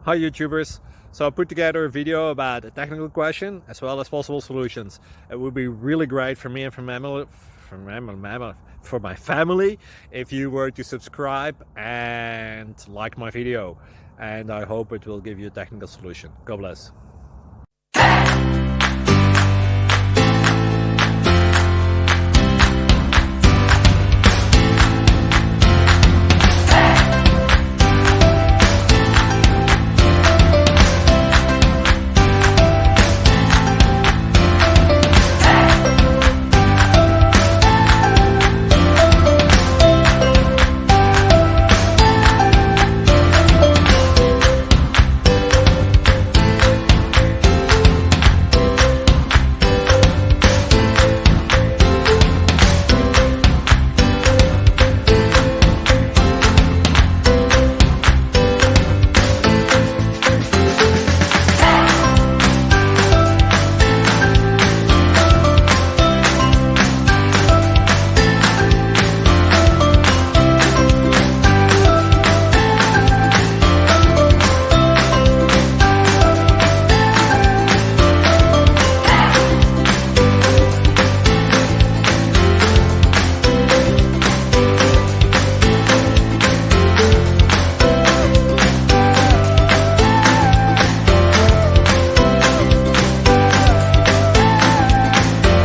Hi YouTubers! So I put together a video about a technical question as well as possible solutions. It would be really great for me and for my family if you were to subscribe and like my video, and I hope it will give you a technical solution. God bless.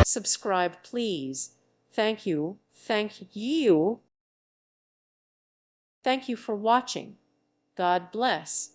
Subscribe, please. Thank you. Thank you. Thank you for watching. God bless.